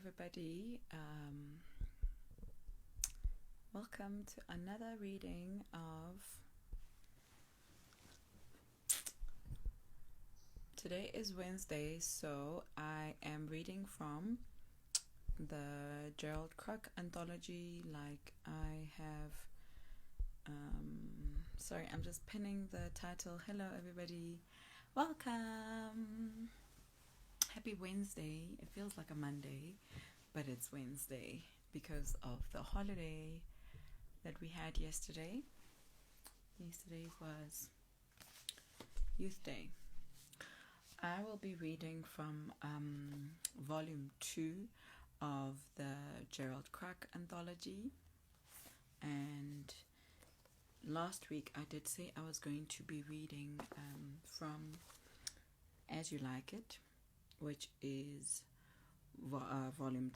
everybody. Welcome to another reading of. Today is Wednesday, so I am reading from the Gerald Crook anthology. Sorry, I'm just pinning the title. Hello, everybody. Welcome. Happy Wednesday. It feels like a Monday, but it's Wednesday because of the holiday that we had yesterday. Yesterday was Youth Day. I will be reading from volume 2 of the Gerald Crook anthology. And last week I did say I was going to be reading from As You Like It, which is volume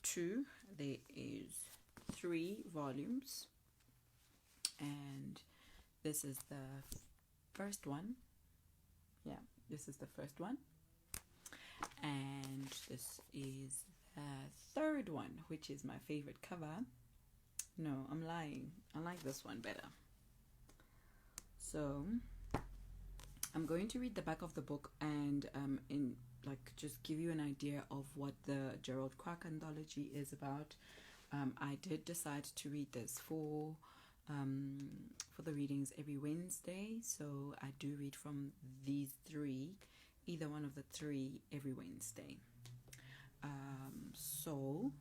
2. There is 3 volumes, and this is the first one. Yeah, this is the first one, and this is the third one, which is my favorite cover. No, I'm lying. I like this one better. So I'm going to read the back of the book and just give you an idea of what the Gerald Crook anthology is about. I did decide to read this for the readings every Wednesday, so I do read from these 3, either one of the 3 every Wednesday. So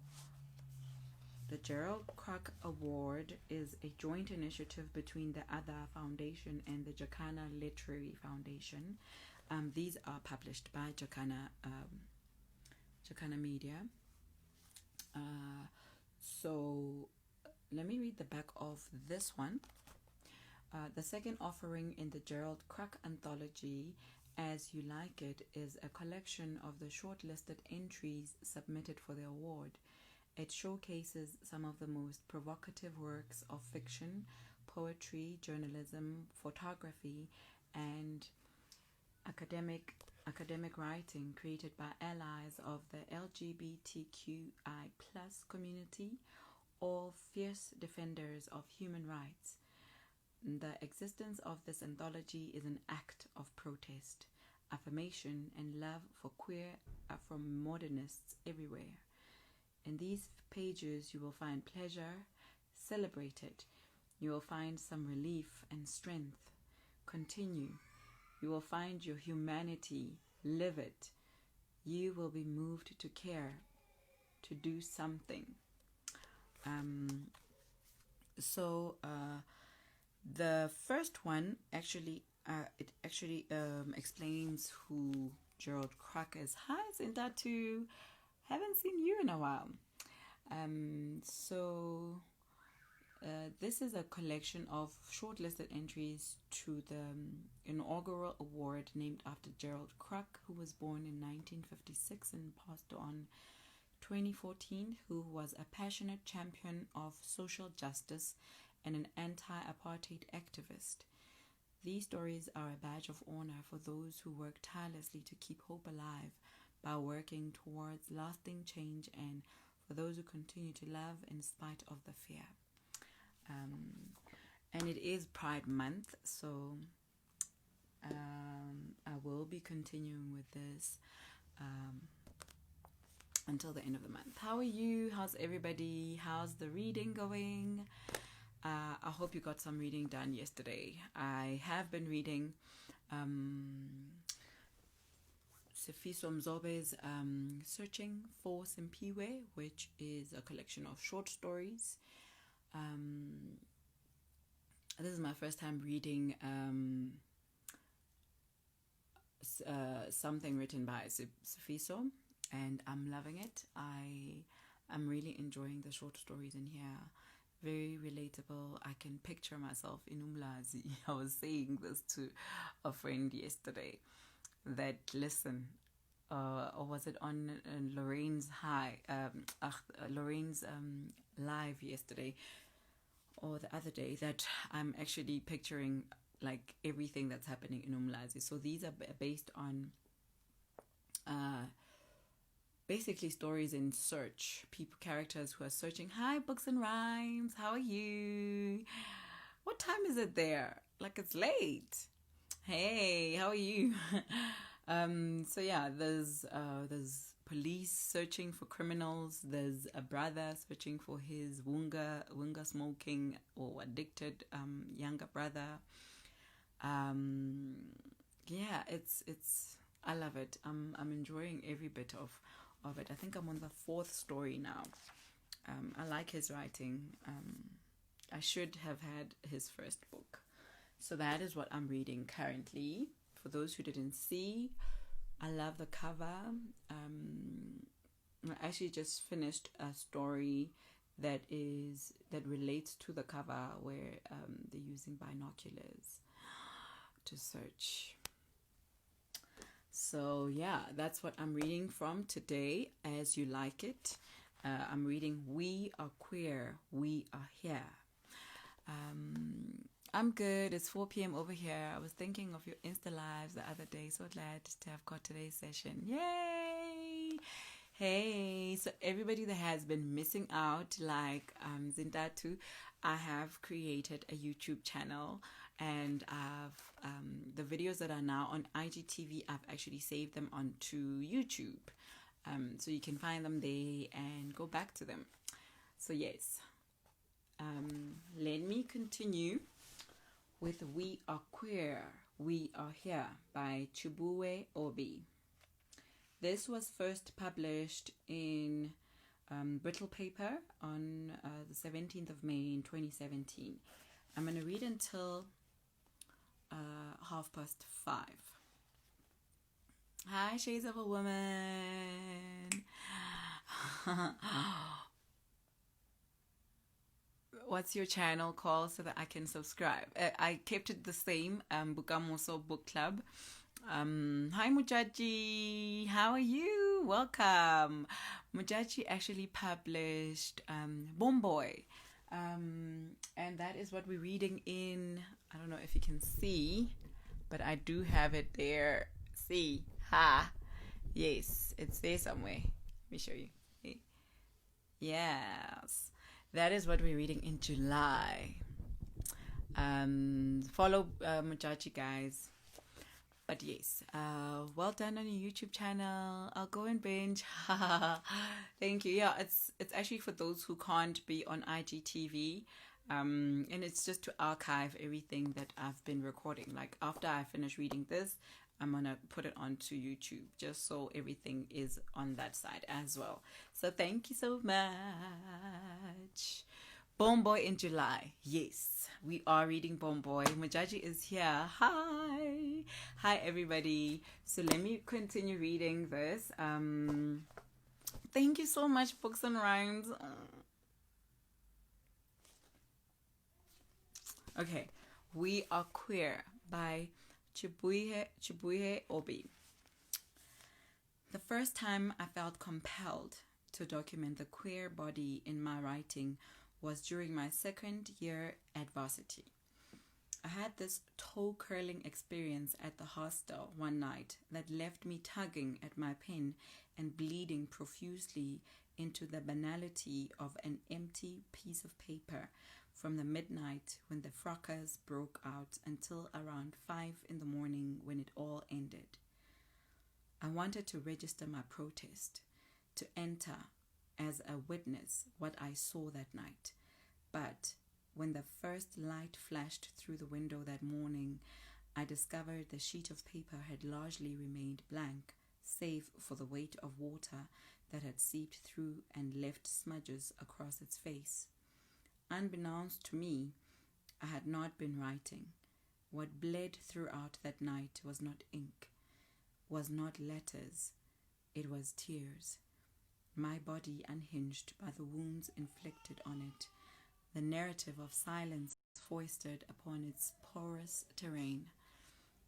the Gerald Crook Award is a joint initiative between the Ada Foundation and the Jacana Literary Foundation. These are published by Jacana Media. So let me read the back of this one. The second offering in the Gerald Crook anthology, As You Like It, is a collection of the shortlisted entries submitted for the award. It showcases some of the most provocative works of fiction, poetry, journalism, photography, and academic writing created by allies of the LGBTQI+ community, all fierce defenders of human rights. The existence of this anthology is an act of protest, affirmation, and love for queer Afro-modernists everywhere. In these pages, you will find pleasure, celebrate it. You will find some relief and strength. Continue. You will find your humanity, live it. You will be moved to care, to do something. The first one actually explains who Gerald Crook is. Hi, Zindatu. Haven't seen you in a while. This is a collection of shortlisted entries to the inaugural award named after Gerald Crook, who was born in 1956 and passed on 2014, who was a passionate champion of social justice and an anti-apartheid activist. These stories are a badge of honor for those who work tirelessly to keep hope alive by working towards lasting change, and for those who continue to love in spite of the fear. And it is Pride Month, so I will be continuing with this until the end of the month. How are you? How's everybody? How's the reading going? I hope you got some reading done yesterday. I have been reading Sifiso Mzobe's Searching for Chibuihe, which is a collection of short stories. This is my first time reading something written by Sifiso, and I'm loving it. I'm really enjoying the short stories in here. Very relatable. I can picture myself in Umlazi. I was saying this to a friend yesterday, that listen, or was it on Lorraine's Lorraine's live yesterday or the other day, that I'm actually picturing like everything that's happening in Umlazi. So these are based on basically stories in search. Characters who are searching. Hi, Books and Rhymes. How are you? What time is it there? Like, it's late. Hey, how are you? So yeah, there's police searching for criminals. There's a brother searching for his wunga smoking or addicted younger brother. Yeah, it's I love it. I'm enjoying every bit of it. I think I'm on the fourth story now. I like his writing. I should have had his first book. So that is what I'm reading currently. For those who didn't see, I love the cover. I actually just finished a story that relates to the cover, where they're using binoculars to search. So yeah, that's what I'm reading from today, As You Like It. I'm reading We Are Queer, We Are Here. I'm good. It's 4 p.m. over here. I was thinking of your Insta Lives the other day. So glad to have got today's session. Yay! Hey, so everybody that has been missing out, like Zindatu, I have created a YouTube channel, and I've the videos that are now on IGTV, I've actually saved them onto YouTube. So you can find them there and go back to them. So yes, let me continue with We Are Queer, We Are Here by Chibuihe Obi. This was first published in Brittle Paper on the 17th of May in 2017. I'm going to read until 5:30. Hi, Shades of a Woman. What's your channel called so that I can subscribe? I kept it the same, Bookamoso Book Club. Hi Mujaji, how are you? Welcome. Mujaji actually published Bomboy, and that is what we're reading in. I don't know if you can see, but I do have it there. See, ha, yes, it's there somewhere. Let me show you. Yes, that is what we're reading in July. Follow Mujaji, guys. But yes, well done on your YouTube channel. I'll go and binge. Thank you. Yeah, it's actually for those who can't be on IGTV. And it's just to archive everything that I've been recording. Like after I finish reading this, I'm gonna put it onto YouTube just so everything is on that side as well. So thank you so much. Bomboy in July. Yes, we are reading Bomboy. Mujaji is here. Hi. Hi, everybody. So let me continue reading this. Thank you so much, Books and Rhymes. Okay. We Are Queer by Chibuihe Obi. The first time I felt compelled to document the queer body in my writing was during my second year at varsity. I had this toe-curling experience at the hostel one night that left me tugging at my pen and bleeding profusely into the banality of an empty piece of paper from the midnight when the fracas broke out until around 5 in the morning when it all ended. I wanted to register my protest, to enter as a witness what I saw that night. But when the first light flashed through the window that morning, I discovered the sheet of paper had largely remained blank, save for the weight of water that had seeped through and left smudges across its face. Unbeknownst to me, I had not been writing. What bled throughout that night was not ink, was not letters, it was tears. My body unhinged by the wounds inflicted on it, the narrative of silence foisted upon its porous terrain.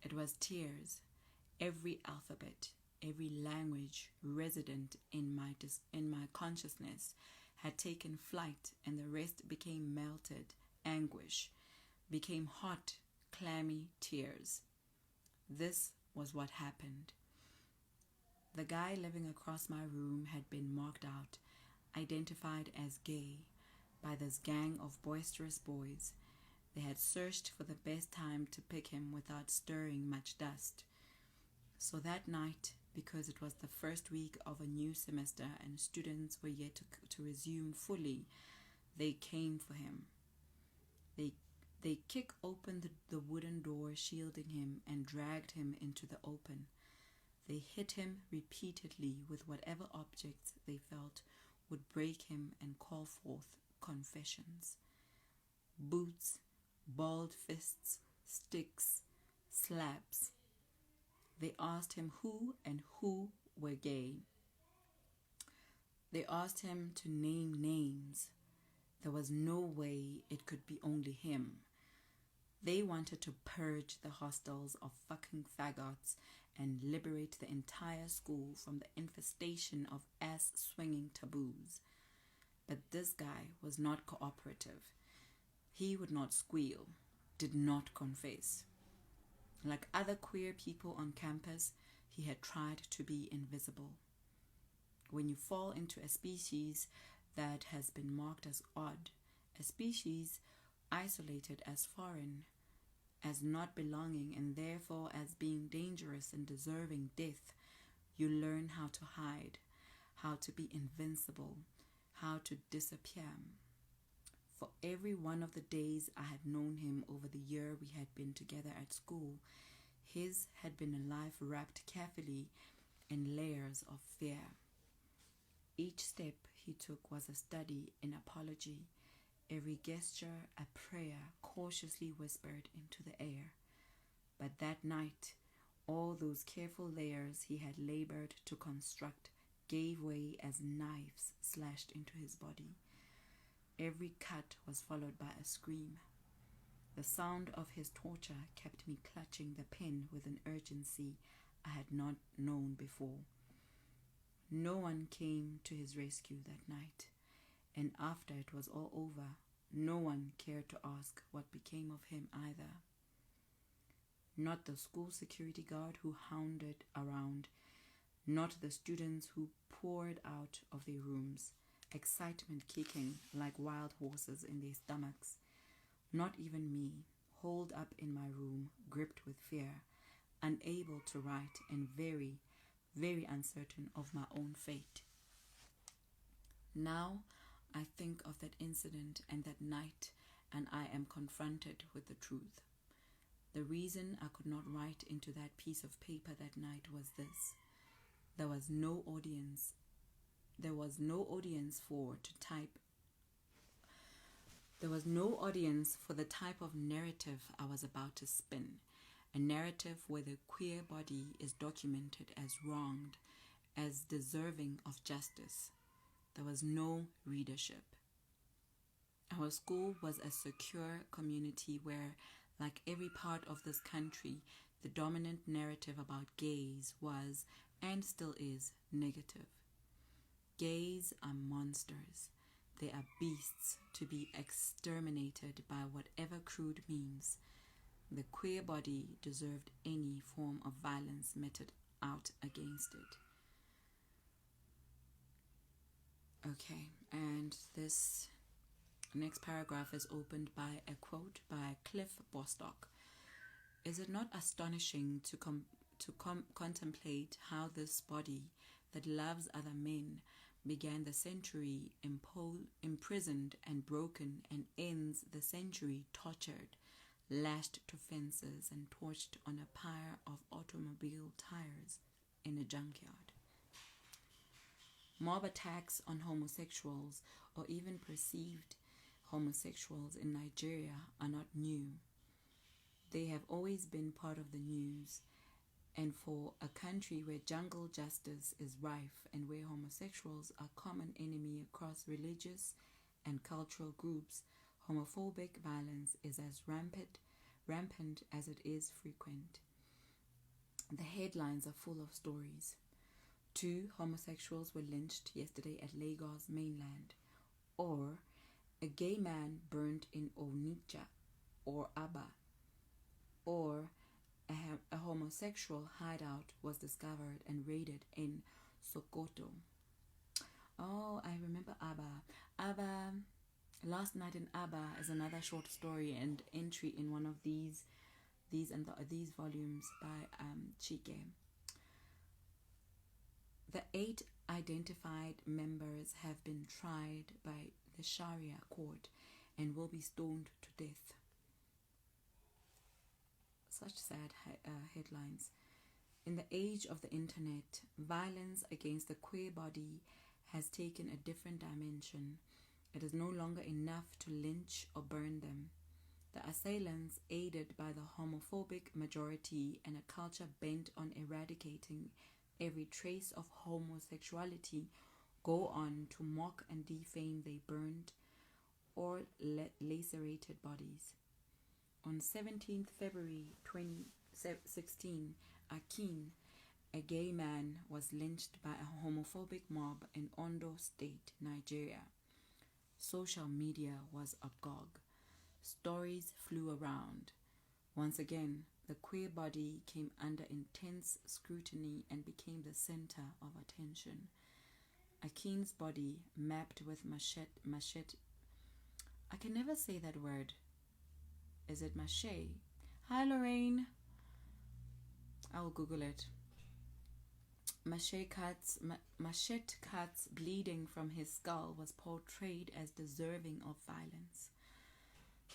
It was tears, every alphabet, every language resident in my consciousness had taken flight, and the rest became melted anguish, became hot, clammy tears. This was what happened. The guy living across my room had been marked out, identified as gay, by this gang of boisterous boys. They had searched for the best time to pick him without stirring much dust. So that night, because it was the first week of a new semester and students were yet to resume fully, they came for him. They kicked open the wooden door shielding him and dragged him into the open. They hit him repeatedly with whatever objects they felt would break him and call forth confessions. Boots, balled fists, sticks, slaps. They asked him who and who were gay. They asked him to name names. There was no way it could be only him. They wanted to purge the hostels of fucking faggots and liberate the entire school from the infestation of ass-swinging taboos. But this guy was not cooperative. He would not squeal, did not confess. Like other queer people on campus, he had tried to be invisible. When you fall into a species that has been marked as odd, a species isolated as foreign, as not belonging, and therefore as being dangerous and deserving death, you learn how to hide, how to be invincible, how to disappear. For every one of the days I had known him over the year we had been together at school, his had been a life wrapped carefully in layers of fear. Each step he took was a study in apology, every gesture a prayer cautiously whispered into the air. But that night, all those careful layers he had labored to construct gave way as knives slashed into his body. Every cut was followed by a scream. The sound of his torture kept me clutching the pen with an urgency I had not known before. No one came to his rescue that night, and after it was all over, no one cared to ask what became of him either. Not the school security guard who hounded around, not the students who poured out of their rooms, excitement kicking like wild horses in their stomachs. Not even me, holed up in my room, gripped with fear, unable to write and very, very uncertain of my own fate. Now I think of that incident and that night, and I am confronted with the truth. The reason I could not write into that piece of paper that night was this. There was no audience for the type of narrative I was about to spin, a narrative where the queer body is documented as wronged, as deserving of justice. There was no readership. Our school was a secure community where, like every part of this country, the dominant narrative about gays was, and still is, negative. Gays are monsters. They are beasts to be exterminated by whatever crude means. The queer body deserved any form of violence meted out against it. Okay, and this next paragraph is opened by a quote by Cliff Bostock. Is it not astonishing to contemplate how this body that loves other men began the century imprisoned and broken and ends the century tortured, lashed to fences and torched on a pyre of automobile tires in a junkyard? Mob attacks on homosexuals or even perceived homosexuals in Nigeria are not new. They have always been part of the news, and for a country where jungle justice is rife and where homosexuals are common enemy across religious and cultural groups, homophobic violence is as rampant as it is frequent. The headlines are full of stories. 2 homosexuals were lynched yesterday at Lagos mainland, or a gay man burnt in Onitsha or Aba, or a homosexual hideout was discovered and raided in Sokoto. Oh, I remember Abba. Abba, Last Night in Abba is another short story and entry in one of these volumes by Chike. The 8 identified members have been tried by the Sharia court and will be stoned to death. Such sad headlines. In the age of the internet, violence against the queer body has taken a different dimension. It is no longer enough to lynch or burn them. The assailants, aided by the homophobic majority and a culture bent on eradicating every trace of homosexuality, go on to mock and defame their burned or lacerated bodies. On 17th February 2016, Akin, a gay man, was lynched by a homophobic mob in Ondo State, Nigeria. Social media was agog. Stories flew around. Once again, the queer body came under intense scrutiny and became the center of attention. Akin's body, mapped with machete. I can never say that word. Is it mache? Hi, Lorraine. I will Google it. Machete cuts bleeding from his skull was portrayed as deserving of violence.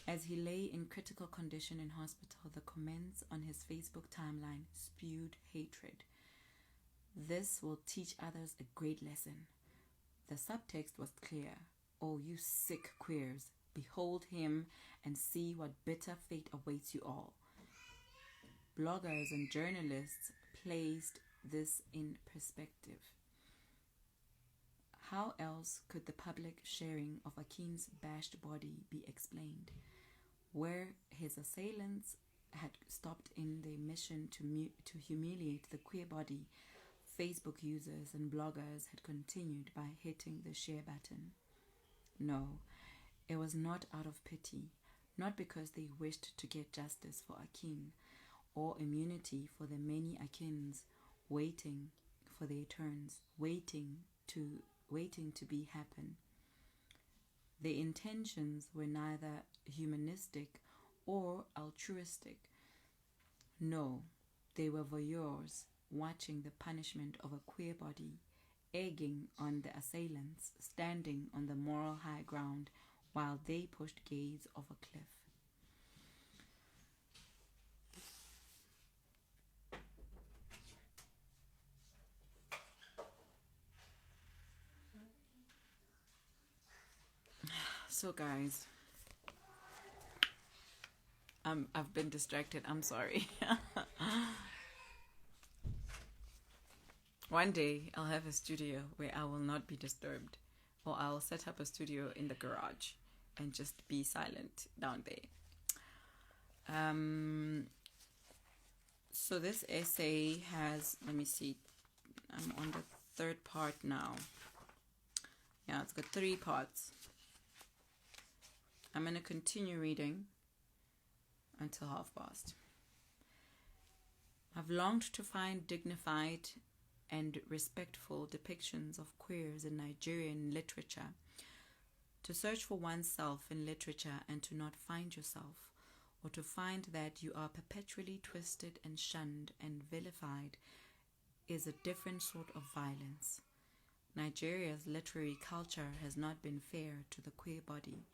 As he lay in critical condition in hospital, the comments on his Facebook timeline spewed hatred. This will teach others a great lesson. The subtext was clear. Oh, you sick queers, behold him and see what bitter fate awaits you all. Bloggers and journalists placed this in perspective. How else could the public sharing of Akin's bashed body be explained? Where his assailants had stopped in their mission to humiliate the queer body, Facebook users and bloggers had continued by hitting the share button. No, it was not out of pity, not because they wished to get justice for Akin or immunity for the many Akins waiting for their turns, waiting to be happen. Their intentions were neither humanistic or altruistic. No, they were voyeurs watching the punishment of a queer body, egging on the assailants, standing on the moral high ground while they pushed gays off a cliff. So guys, I've been distracted. I'm sorry. One day I'll have a studio where I will not be disturbed, or I'll set up a studio in the garage and just be silent down there. So this essay has, let me see, I'm on the 3rd part now. Yeah, it's got 3 parts. I'm going to continue reading until past. I've longed to find dignified and respectful depictions of queers in Nigerian literature, to search for oneself in literature and to not find yourself, or to find that you are perpetually twisted and shunned and vilified, is a different sort of violence. Nigeria's literary culture has not been fair to the queer body.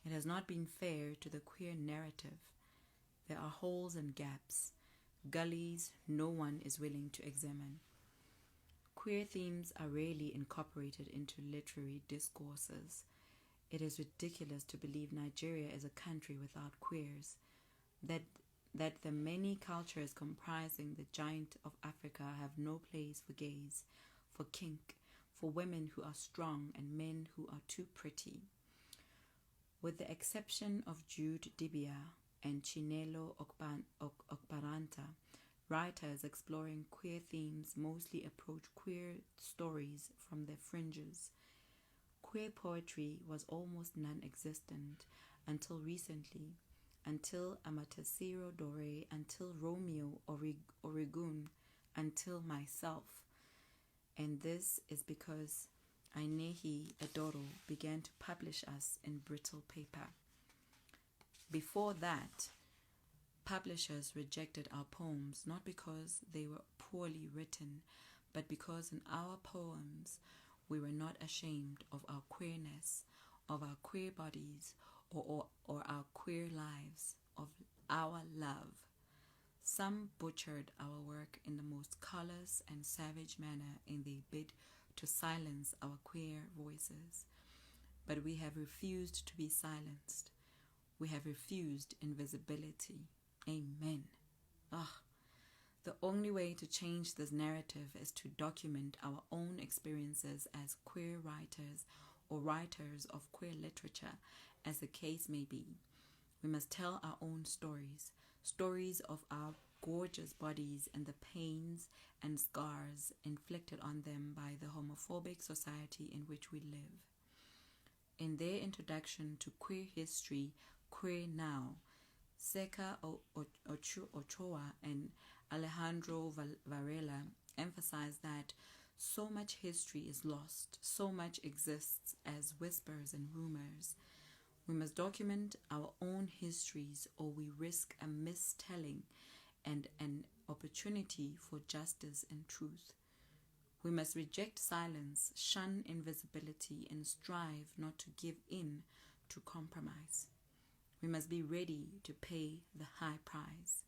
It has not been fair to the queer narrative. There are holes and gaps, gullies no one is willing to examine. Queer themes are rarely incorporated into literary discourses. It is ridiculous to believe Nigeria is a country without queers, that the many cultures comprising the giant of Africa have no place for gays, for kink, for women who are strong and men who are too pretty. With the exception of Jude Dibia and Chinelo Okparanta, writers exploring queer themes mostly approach queer stories from their fringes. Queer poetry was almost non-existent until recently, until Amaterasu Dore, until Romeo Origun, until myself. And this is because Ainehi Edoro began to publish us in brittle paper. Before that, publishers rejected our poems not because they were poorly written, but because in our poems we were not ashamed of our queerness, of our queer bodies, or our queer lives, of our love. Some butchered our work in the most callous and savage manner in their bid to silence our queer voices. But we have refused to be silenced. We have refused invisibility. Amen. The only way to change this narrative is to document our own experiences as queer writers or writers of queer literature, as the case may be. We must tell our own stories, stories of our gorgeous bodies and the pains and scars inflicted on them by the homophobic society in which we live. In their introduction to Queer History, Queer Now, Seka Ochoa and Alejandro Varela emphasize that so much history is lost, so much exists as whispers and rumors. We must document our own histories, or we risk a mistelling and an opportunity for justice and truth. We must reject silence, shun invisibility, and strive not to give in to compromise. We must be ready to pay the high price.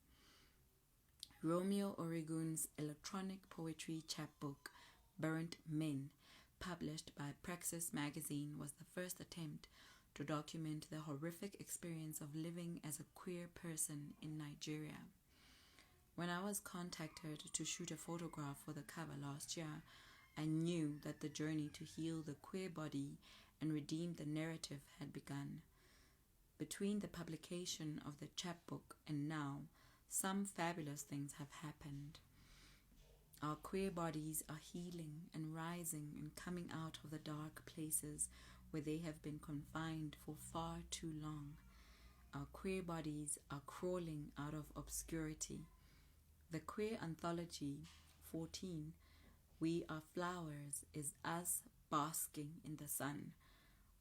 Romeo Origun's electronic poetry chapbook, Burnt Men, published by Praxis magazine, was the first attempt to document the horrific experience of living as a queer person in Nigeria. When I was contacted to shoot a photograph for the cover last year, I knew that the journey to heal the queer body and redeem the narrative had begun. Between the publication of the chapbook and now, some fabulous things have happened. Our queer bodies are healing and rising and coming out of the dark places where they have been confined for far too long. Our queer bodies are crawling out of obscurity. The queer anthology 14, We Are Flowers, is us basking in the sun.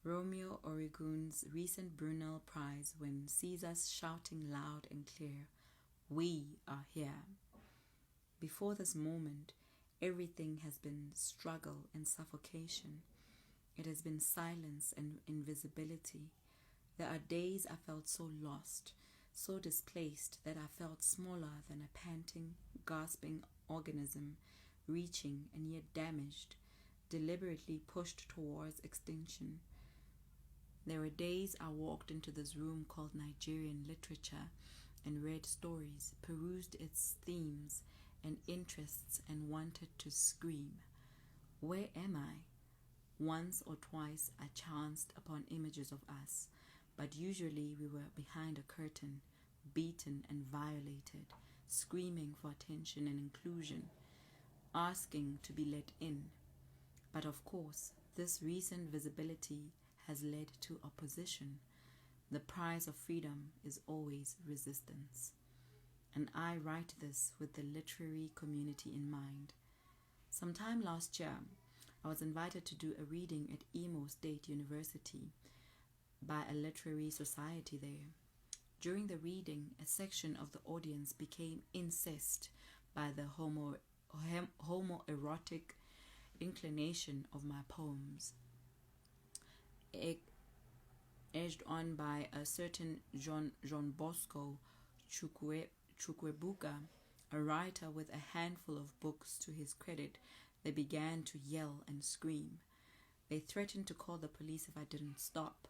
Romeo Origun's recent Brunel Prize win sees us shouting loud and clear, we are here. Before this moment, everything has been struggle and suffocation. It has been silence and invisibility. There are days I felt so lost, so displaced that I felt smaller than a panting, gasping organism, reaching and yet damaged, deliberately pushed towards extinction. There were days I walked into this room called Nigerian literature and read stories, perused its themes and interests, and wanted to scream, where am I? Once or twice I chanced upon images of us, but usually we were behind a curtain, beaten and violated, screaming for attention and inclusion, asking to be let in. But of course, this recent visibility has led to opposition. The price of freedom is always resistance. And I write this with the literary community in mind. Sometime last year, I was invited to do a reading at Imo State University by a literary society there. During the reading, a section of the audience became incensed by the homoerotic inclination of my poems, edged on by a certain John Bosco Chukwebuka, a writer with a handful of books to his credit. They began to yell and scream. They threatened to call the police if I didn't stop.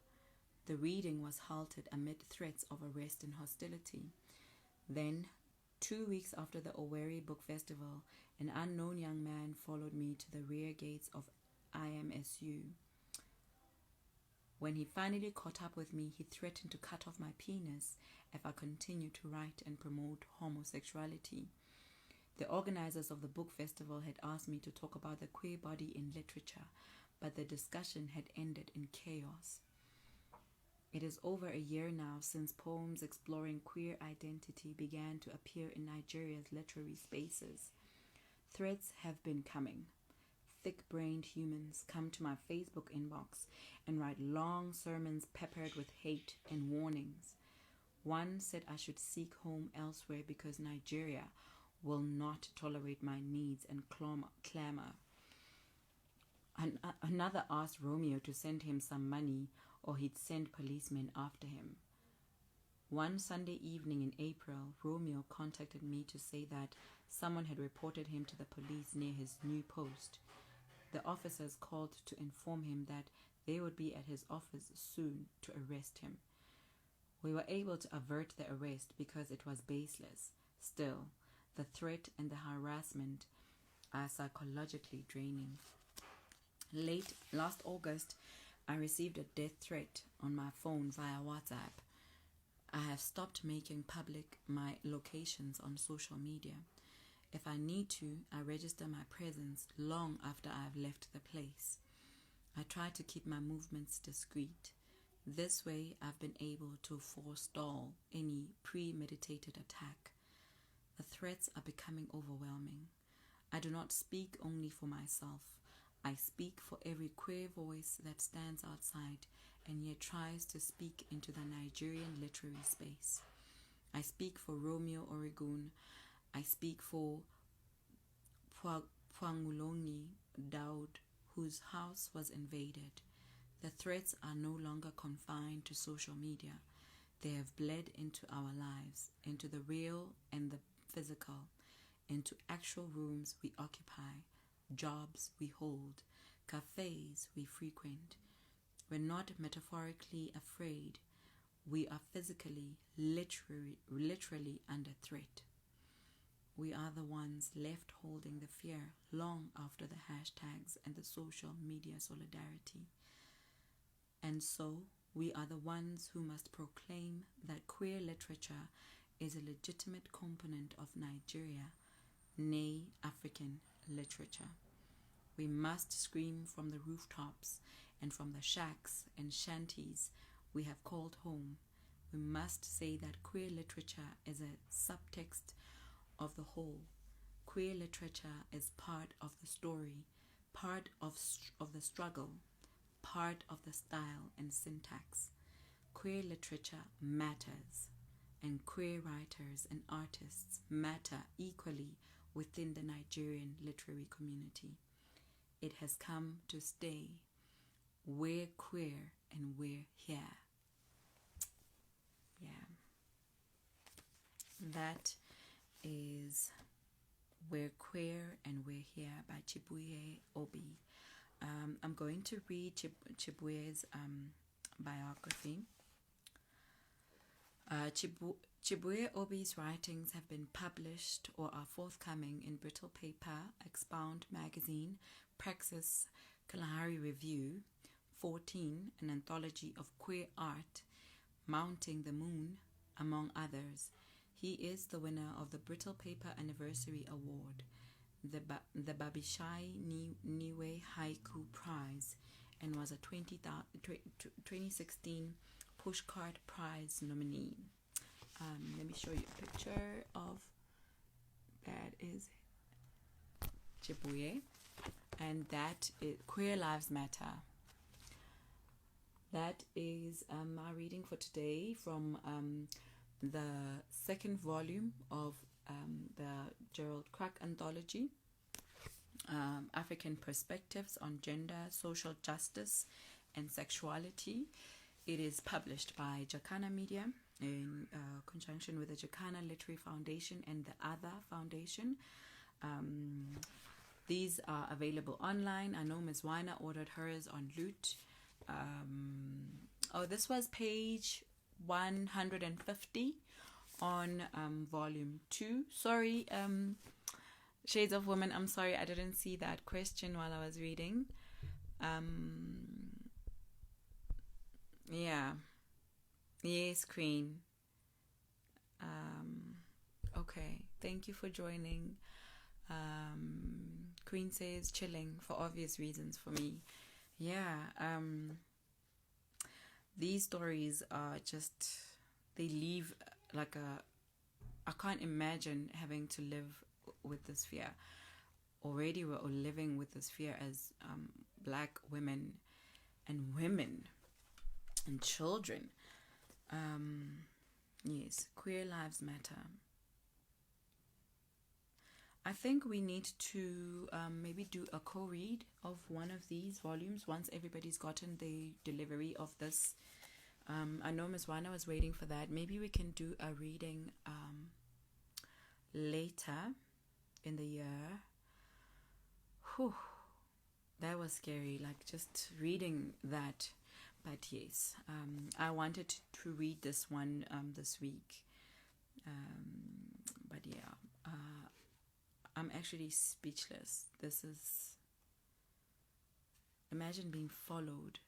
The reading was halted amid threats of arrest and hostility. Then, 2 weeks after the Owerri Book Festival, an unknown young man followed me to the rear gates of IMSU. When he finally caught up with me, he threatened to cut off my penis if I continued to write and promote homosexuality. The organizers of the book festival had asked me to talk about the queer body in literature, but the discussion had ended in chaos. It is over a year now since poems exploring queer identity began to appear in Nigeria's literary spaces. Threats have been coming. Thick-brained humans come to my Facebook inbox and write long sermons peppered with hate and warnings. One said I should seek home elsewhere because Nigeria will not tolerate my needs and clamor. Another asked Romeo to send him some money or he'd send policemen after him. One Sunday evening in April, Romeo contacted me to say that someone had reported him to the police near his new post. The officers called to inform him that they would be at his office soon to arrest him. We were able to avert the arrest because it was baseless. Still, the threat and the harassment are psychologically draining. Late last August, I received a death threat on my phone via WhatsApp. I have stopped making public my locations on social media. If I need to, I register my presence long after I have left the place. I try to keep my movements discreet. This way, I've been able to forestall any premeditated attack. The threats are becoming overwhelming. I do not speak only for myself. I speak for every queer voice that stands outside and yet tries to speak into the Nigerian literary space. I speak for Romeo Oregon. I speak for Pwangulongi Daud, whose house was invaded. The threats are no longer confined to social media. They have bled into our lives, into the real and the physical, into actual rooms we occupy, jobs we hold, cafes we frequent. We're not metaphorically afraid. We are physically, literally under threat. We are the ones left holding the fear long after the hashtags and the social media solidarity. And so, we are the ones who must proclaim that queer literature is a legitimate component of Nigeria, nay, African literature. We must scream from the rooftops and from the shacks and shanties we have called home. We must say that queer literature is a subtext of the whole. Queer literature is part of the story, part of the struggle, part of the style and syntax. Queer literature matters, and queer writers and artists matter equally within the Nigerian literary community. It has come to stay. We're queer and we're here. Yeah. That is We're Queer and We're Here by Chibuihe Obi. I'm going to read Chibuihe's biography. Chibuihe Obi's writings have been published or are forthcoming in Brittle Paper, Expound Magazine, Praxis, Kalahari Review, 14, an anthology of queer art, Mounting the Moon, among others. He is the winner of the Brittle Paper Anniversary Award, the Babishai Niwe Haiku Prize, and was a 2016 Pushcart Prize nominee. Let me show you a picture of that is Chibuihe, and that is Queer Lives Matter. That is our reading for today from the second volume of the Gerald Crack anthology, African Perspectives on Gender, Social Justice and Sexuality. It is published by Jacana Media in conjunction with the Jacana Literary Foundation and the Other Foundation. These are available online. I know Ms. Weiner ordered hers on Loot. This was page 150 on volume 2. Sorry, Shades of Women, I'm sorry I didn't see that question while I was reading. Yes, Queen. Okay, thank you for joining. Queen says chilling for obvious reasons for me. these stories are just, they leave like I can't imagine having to live with this fear. Already we're all living with this fear as black women and children. Yes, queer lives matter. I think we need to maybe do a co-read of one of these volumes once everybody's gotten the delivery of this. I know Ms. Wana was waiting for that. Maybe we can do a reading later in the year. Whew, that was scary, like just reading that. But yes, I wanted to read this one this week. But yeah, I'm actually speechless. This is, imagine being followed,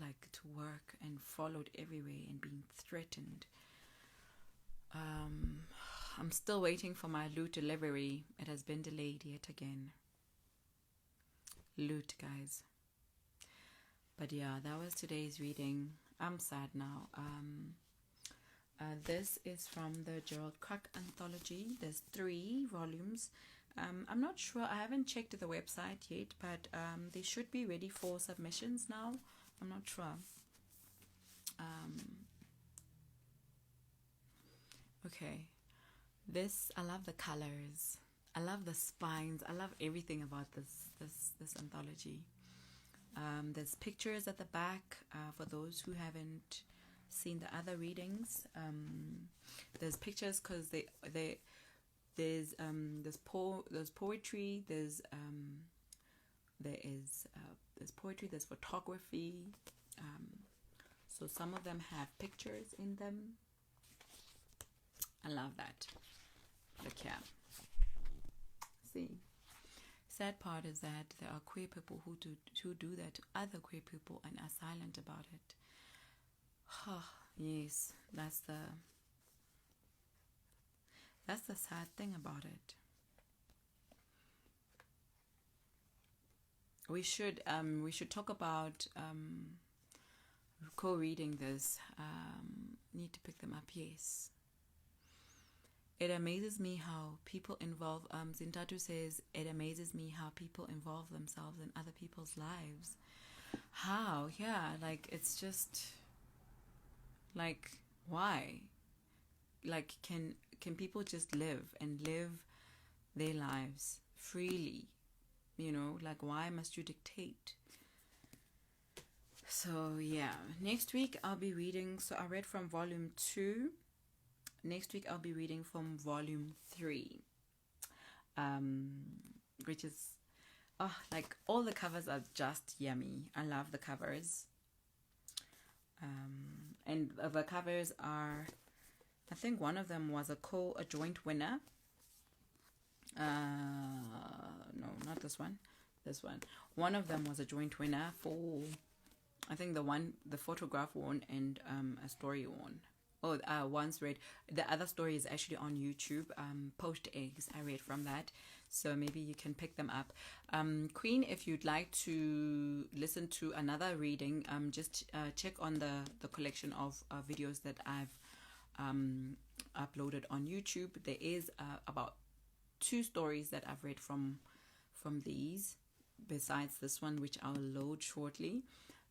like to work, and followed everywhere and being threatened. I'm still waiting for my loot delivery. It has been delayed yet again. Loot, guys. But yeah, that was today's reading. I'm sad now. This is from the Gerald Crack anthology. There's 3 volumes. I'm not sure. I haven't checked the website yet, but they should be ready for submissions now. I'm not sure. Okay. This, I love the colors. I love the spines. I love everything about this anthology. There's pictures at the back for those who haven't seen the other readings. There's pictures because there's poetry. There's poetry. There's photography. So some of them have pictures in them. I love that. Look here. See. Sad part is that there are queer people who do that to other queer people and are silent about it. Yes, that's the sad thing about it. We should talk about co-reading this. Need to pick them up. Yes. It amazes me how people involve, Zintatu says, it amazes me how people involve themselves in other people's lives. How? Yeah, like, it's just, like, why? Like, can people just live their lives freely? You know, like, why must you dictate? So, yeah. Next week, I'll be reading, so I read from volume 2. Next week, I'll be reading from volume 3, which is, like, all the covers are just yummy. I love the covers. And the covers are, I think one of them was a joint winner. No, not this one. This one. One of them was a joint winner for, I think the photograph one and a story one. Oh, once read. The other story is actually on YouTube. Poached Eggs. I read from that. So maybe you can pick them up. Queen, if you'd like to listen to another reading, just check on the collection of videos that I've uploaded on YouTube. There is about 2 stories that I've read from these, besides this one, which I'll load shortly.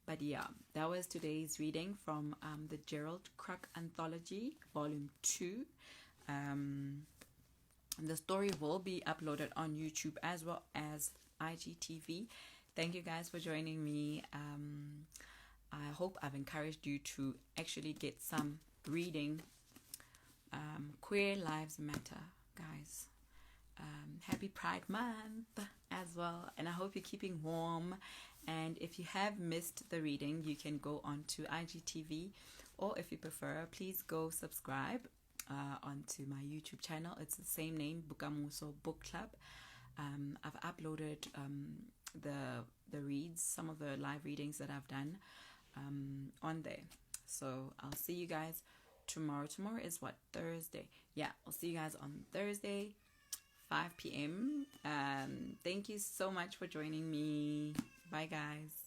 But yeah, that was today's reading from the Gerald Crack Anthology, Volume 2. The story will be uploaded on YouTube as well as IGTV. Thank you guys for joining me. I hope I've encouraged you to actually get some reading. Queer Lives Matter, guys. Happy Pride Month as well. And I hope you're keeping warm. And if you have missed the reading, you can go on to IGTV, or if you prefer, please go subscribe onto my YouTube channel. It's the same name, Bookamoso Book Club. I've uploaded the reads, some of the live readings that I've done on there. So I'll see you guys tomorrow. Tomorrow is what? Thursday. Yeah, I'll see you guys on Thursday, 5 p.m. Thank you so much for joining me. Bye, guys.